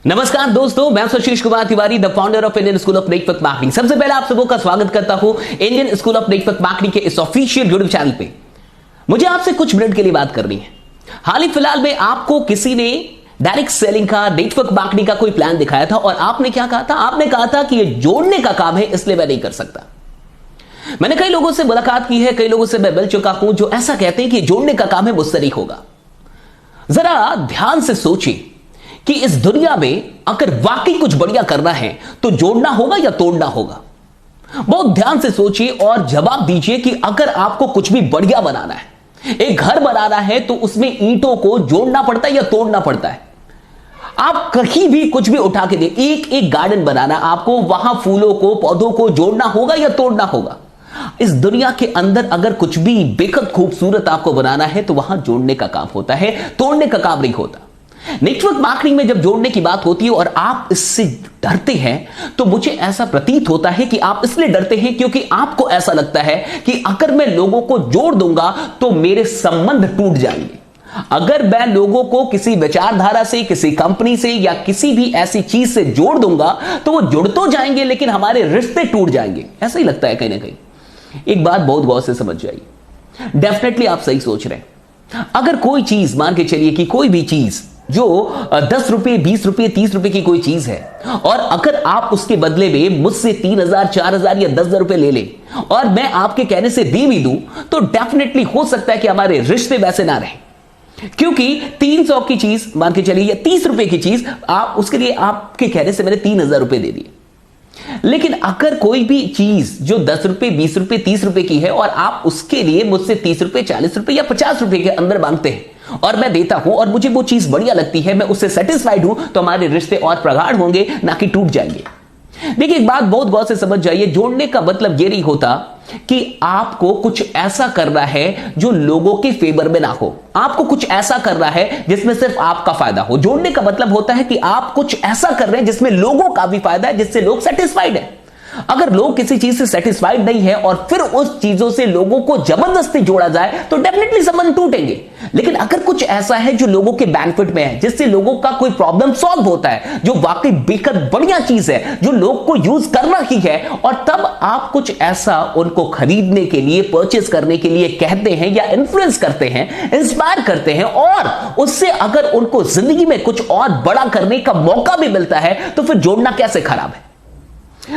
नमस्कार दोस्तों, मैं Sushil Kumar Tiwari, the founder of Indian school of network marketing. सबसे पहले आप सबों का स्वागत करता हूं Indian school of network marketing के इस ऑफिशियल यूट्यूब चैनल पे। मुझे आपसे कुछ मिनट के लिए बात करनी है। हाल ही फिलहाल में आपको किसी ने डायरेक्ट सेलिंग का, नेटवर्क मार्केटिंग का कोई प्लान दिखाया था और आपने क्या कहा था? आपने कहा था कि ये जोड़ने का काम है, इसलिए मैं नहीं कर सकता। मैंने कई लोगों से मुलाकात की है, कई लोगों से मैं मिल चुका हूं जो ऐसा कहते हैं कि जोड़ने का काम है, मुझसे नहीं होगा। जरा ध्यान से सोचिए कि इस दुनिया में अगर वाकई कुछ बढ़िया करना है तो जोड़ना होगा या तोड़ना होगा। बहुत ध्यान से सोचिए और जवाब दीजिए कि अगर आपको कुछ भी बढ़िया बनाना है, एक घर बनाना है, तो उसमें ईंटों को जोड़ना पड़ता है या तोड़ना पड़ता है? आप कहीं भी कुछ भी उठा के दे, एक एक गार्डन बनाना, आपको वहां फूलों को, पौधों को जोड़ना होगा या तोड़ना होगा? इस दुनिया के अंदर अगर कुछ भी बेहद खूबसूरत आपको बनाना है तो वहां जोड़ने का काम होता है, तोड़ने का काम नहीं होता। नेटवर्क मार्केटिंग में जब जोड़ने की बात होती है और आप इससे डरते हैं, तो मुझे ऐसा प्रतीत होता है कि आप इसलिए डरते हैं क्योंकि आपको ऐसा लगता है कि अगर मैं लोगों को जोड़ दूंगा तो मेरे संबंध टूट जाएंगे। अगर मैं लोगों को किसी विचारधारा से, किसी कंपनी से या किसी भी ऐसी चीज से जोड़ दूंगा तो वो जुड़ तो जाएंगे लेकिन हमारे रिश्ते टूट जाएंगे। ऐसा ही लगता है कहीं ना कहीं। एक बात बहुत गौर से समझ जाइए, डेफिनेटली आप सही सोच रहे हैं। अगर कोई चीज, मान के चलिए कि कोई भी चीज जो 10 रुपए, 20 रुपए, 30 रुपए की कोई चीज है, और अगर आप उसके बदले में मुझसे 3,000, 4,000 या 10,000 रुपए ले ले और मैं आपके कहने से दे भी दूं, तो डेफिनेटली हो सकता है कि हमारे रिश्ते वैसे ना रहे। क्योंकि 300 की चीज, मान के चलिए, या 30 रुपए की चीज, आप उसके लिए आपके कहने से मैंने 3,000 रुपए दे दिए। लेकिन अगर कोई भी चीज जो 10 रुपए, 20 रुपए, 30 रुपए की है और आप उसके लिए मुझसे 30 रुपए, 40 रुपए या 50 रुपए के अंदर मांगते हैं और मैं देता हूं और मुझे वो चीज बढ़िया लगती है, मैं उससे सेटिस्फाइड हूं, तो हमारे रिश्ते और प्रगाढ़ होंगे, ना कि टूट जाएंगे। देखिए, एक बात बहुत गौर से समझ जाइए, जोड़ने का मतलब यह नहीं होता कि आपको कुछ ऐसा करना है जो लोगों के फेवर में ना हो। आपको कुछ ऐसा करना है जिसमें सिर्फ आपका फायदा हो। जोड़ने का मतलब होता है कि आप कुछ ऐसा कर रहे हैं जिसमें लोगों का भी फायदा है, जिससे लोग सेटिस्फाइड है। अगर लोग किसी चीज से सेटिस्फाइड नहीं है और फिर उस चीजों से लोगों को जबरदस्ती जोड़ा जाए तो डेफिनेटली संबंध टूटेंगे। लेकिन अगर कुछ ऐसा है जो लोगों के बेनिफिट में है, जिससे लोगों का कोई प्रॉब्लम सॉल्व होता है, जो वाकई बेहद बढ़िया चीज है, जो लोग को यूज करना ही है, और तब आप कुछ ऐसा उनको खरीदने के लिए, परचेस करने के लिए कहते हैं या इन्फ्लुएंस करते हैं, इंस्पायर करते हैं, और उससे अगर उनको जिंदगी में कुछ और बड़ा करने का मौका भी मिलता है, तो फिर जोड़ना कैसे खराब है?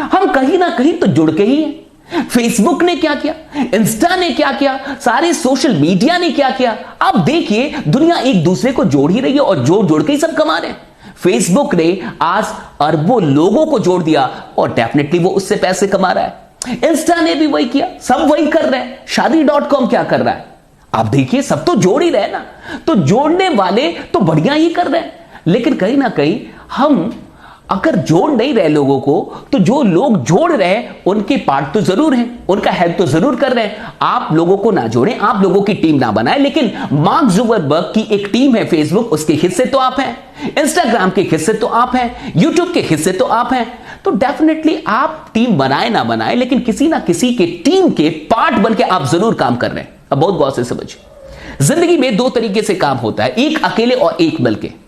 हम कहीं ना कहीं तो जुड़ के ही हैं। फेसबुक ने क्या किया, इंस्टा ने क्या किया, सारे सोशल मीडिया ने क्या किया। आप देखिए, दुनिया एक दूसरे को जोड़ ही रही है और जोड़ जोड़ के ही सब कमा रहे हैं। फेसबुक ने आज अरबों लोगों को जोड़ दिया और डेफिनेटली वो उससे पैसे कमा रहा है। इंस्टा ने भी वही किया, सब वही कर रहे हैं। शादी.com क्या कर रहा है? आप देखिए, सब तो जोड़ ही रहे ना। तो जोड़ने वाले तो बढ़िया ही कर रहे हैं, लेकिन कहीं ना कहीं हम अगर जोड़ नहीं रहे लोगों को, तो जो लोग जोड़ रहे हैं उनके पार्ट तो जरूर हैं, उनका हेल्प तो जरूर कर रहे हैं। आप लोगों को ना जोड़ें, आप लोगों की टीम ना बनाएं, लेकिन मार्क जुकरबर्ग की एक टीम है फेसबुक, उसके हिस्से तो आप हैं। इंस्टाग्राम के हिस्से तो आप हैं, यूट्यूब के हिस्से तो आप हैं। तो डेफिनेटली आप टीम बनाए ना बनाए, लेकिन किसी ना किसी के टीम के पार्ट बन के आप जरूर काम कर रहे हैं। अब बहुत गौर से समझिए, जिंदगी में दो तरीके से काम होता है, एक अकेले और एक मिलके।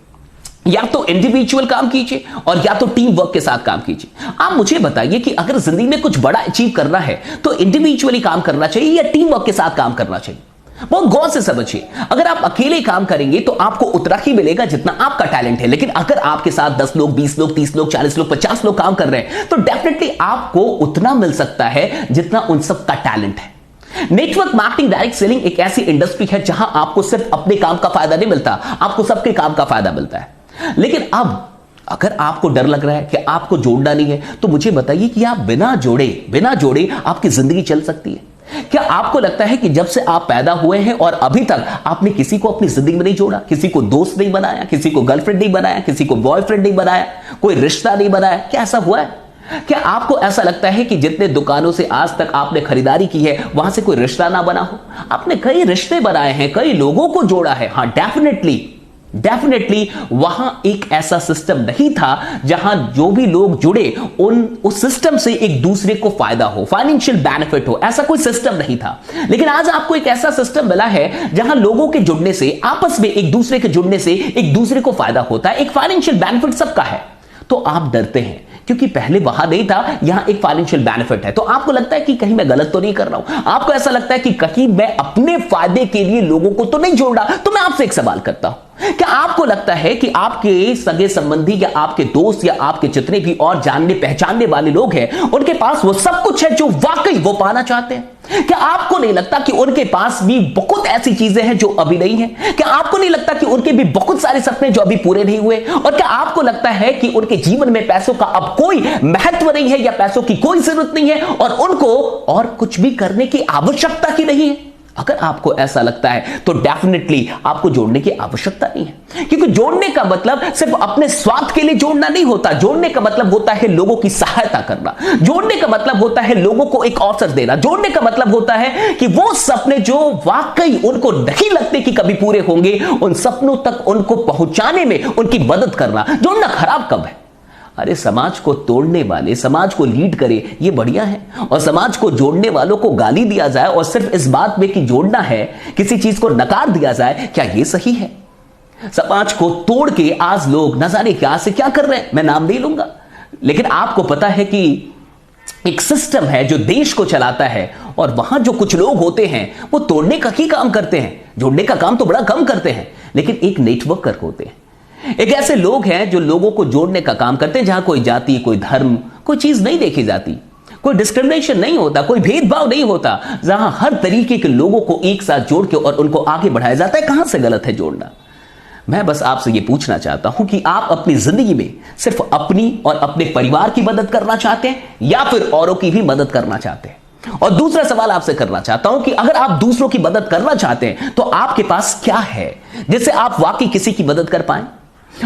या तो इंडिविजुअल काम कीजिए और या तो टीम वर्क के साथ काम कीजिए। आप मुझे बताइए कि अगर जिंदगी में कुछ बड़ा अचीव करना है तो इंडिविजुअली काम करना चाहिए या टीम वर्क के साथ काम करना चाहिए? बहुत गौर से समझिए। अगर आप अकेले काम करेंगे तो आपको उतना ही मिलेगा जितना आपका टैलेंट है, लेकिन अगर आपके साथ 10 लोग, 20 लोग, 30 लोग, 40 लोग, 50 लोग काम कर रहे हैं तो डेफिनेटली आपको उतना मिल सकता है जितना उन सबका टैलेंट है। नेटवर्क मार्केटिंग, डायरेक्ट सेलिंग एक ऐसी इंडस्ट्री है जहां आपको सिर्फ अपने काम का फायदा नहीं मिलता, आपको सबके काम का फायदा मिलता है। लेकिन अब अगर आपको डर लग रहा है कि आपको जोड़ना नहीं है, तो मुझे बताइए कि आप बिना जोड़े आपकी जिंदगी चल सकती है? क्या आपको लगता है कि जब से आप पैदा हुए हैं और अभी तक आपने किसी को अपनी जिंदगी में नहीं जोड़ा, किसी को दोस्त नहीं बनाया, किसी को गर्लफ्रेंड नहीं बनाया, किसी को बॉयफ्रेंड नहीं बनाया, कोई रिश्ता नहीं बनाया? क्या ऐसा हुआ है? क्या आपको ऐसा लगता है कि जितने दुकानों से आज तक आपने खरीदारी की है वहां से कोई रिश्ता ना बना हो? आपने कई रिश्ते बनाए हैं, कई लोगों को जोड़ा है। हां, डेफिनेटली डेफिनेटली वहां एक ऐसा सिस्टम नहीं था जहां जो भी लोग जुड़े उस सिस्टम से एक दूसरे को फायदा हो, फाइनेंशियल बेनिफिट हो, ऐसा कोई सिस्टम नहीं था। लेकिन आज आपको एक ऐसा सिस्टम मिला है जहां लोगों के जुड़ने से, आपस में एक दूसरे के जुड़ने से एक दूसरे को फायदा होता है, एक फाइनेंशियल बेनिफिट सबका है। तो आप डरते हैं क्योंकि पहले वहां नहीं था, यहां एक फाइनेंशियल बेनिफिट है। तो आपको लगता है कि कहीं मैं गलत तो नहीं कर रहा हूं, आपको ऐसा लगता है कि कहीं मैं अपने फायदे के लिए लोगों को तो नहीं जोड़ रहा। तो मैं आपसे एक सवाल करता हूं, क्या आपको लगता है कि आपके सगे संबंधी या आपके दोस्त या आपके जितने भी और जानने पहचानने वाले लोग हैं, उनके पास वो सब कुछ है जो वाकई वो पाना चाहते हैं? क्या आपको नहीं लगता कि उनके पास भी बहुत ऐसी चीजें हैं जो अभी नहीं है? क्या आपको नहीं लगता कि उनके भी बहुत सारे सपने जो अभी पूरे नहीं हुए? और क्या आपको लगता है कि उनके जीवन में पैसों का अब कोई महत्व नहीं है या पैसों की कोई जरूरत नहीं है और उनको और कुछ भी करने की आवश्यकता ही नहीं है? अगर आपको ऐसा लगता है तो डेफिनेटली आपको जोड़ने की आवश्यकता नहीं है, क्योंकि जोड़ने का मतलब सिर्फ अपने स्वार्थ के लिए जोड़ना नहीं होता। जोड़ने का मतलब होता है लोगों की सहायता करना, जोड़ने का मतलब होता है लोगों को एक अवसर देना, जोड़ने का मतलब होता है कि वो सपने जो वाकई उनको नहीं लगते कि कभी पूरे होंगे, उन सपनों तक उनको पहुंचाने में उनकी मदद करना। जोड़ना खराब कब है? अरे समाज को तोड़ने वाले समाज को लीड करे ये बढ़िया है, और समाज को जोड़ने वालों को गाली दिया जाए और सिर्फ इस बात में कि जोड़ना है, किसी चीज को नकार दिया जाए, क्या ये सही है? समाज को तोड़ के आज लोग न जाने क्या से क्या कर रहे हैं, मैं नाम नहीं लूंगा, लेकिन आपको पता है कि एक सिस्टम है जो देश को चलाता है, और वहां जो कुछ लोग होते हैं वो तोड़ने का ही काम करते हैं, जोड़ने का काम तो बड़ा कम करते हैं, लेकिन एक नेटवर्कर होते हैं। एक ऐसे लोग हैं जो लोगों को जोड़ने का काम करते हैं, जहां कोई जाति, कोई धर्म, कोई चीज नहीं देखी जाती, कोई डिस्क्रिमिनेशन नहीं होता, कोई भेदभाव नहीं होता, जहां हर तरीके के लोगों को एक साथ जोड़ के और उनको आगे बढ़ाया जाता है। कहां से गलत है जोड़ना? मैं बस आपसे यह पूछना चाहता हूं कि आप अपनी जिंदगी में सिर्फ अपनी और अपने परिवार की मदद करना चाहते हैं या फिर औरों की भी मदद करना चाहते हैं? और दूसरा सवाल आपसे करना चाहता हूं कि अगर आप दूसरों की मदद करना चाहते हैं तो आपके पास क्या है जिससे आप वाकई किसी की मदद कर पाए?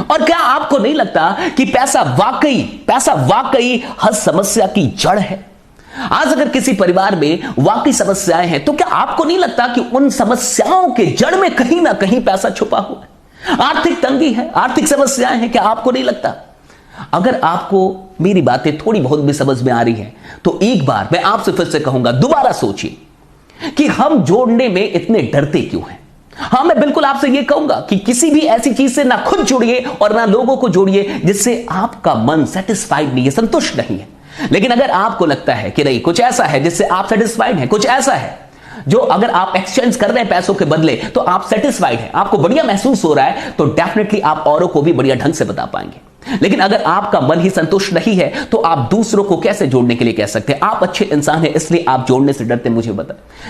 और क्या आपको नहीं लगता कि पैसा वाकई हर समस्या की जड़ है? आज अगर किसी परिवार में वाकई समस्याएं हैं तो क्या आपको नहीं लगता कि उन समस्याओं के जड़ में कहीं ना कहीं पैसा छुपा हुआ है? आर्थिक तंगी है, आर्थिक समस्याएं हैं, क्या आपको नहीं लगता? अगर आपको मेरी बातें थोड़ी बहुत भी समझ में आ रही हैं तो एक बार मैं आपसे फिर से कहूंगा, दोबारा सोचिए कि हम जोड़ने में इतने डरते क्यों हैं। हां, मैं बिल्कुल आपसे यह कहूंगा कि किसी भी ऐसी चीज से ना खुद जुड़िए और ना लोगों को जोड़िए जिससे आपका मन सेटिस्फाइड नहीं है, संतुष्ट नहीं है। लेकिन अगर आपको लगता है कि नहीं, कुछ ऐसा है जिससे आप सेटिस्फाइड हैं, कुछ ऐसा है जो अगर आप एक्सचेंज कर रहे हैं पैसों के बदले तो आप सेटिस्फाइड हैं, आपको बढ़िया महसूस हो रहा है, तो डेफिनेटली आप औरों को भी बढ़िया ढंग से बता पाएंगे। लेकिन अगर आपका मन ही संतुष्ट नहीं है तो आप दूसरों को कैसे जोड़ने के लिए कह सकते हैं? आप अच्छे इंसान हैं इसलिए आप जोड़ने से डरते हैं,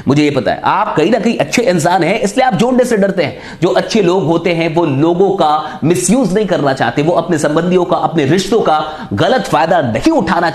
मुझे ये पता है। आप कहीं ना कहीं अच्छे इंसान हैं इसलिए आप जोड़ने से डरते हैं। जो अच्छे लोग होते हैं वो लोगों का मिसयूज नहीं करना चाहते, वो अपने संबंधियों का, अपने रिश्तों का गलत फायदा नहीं उठाना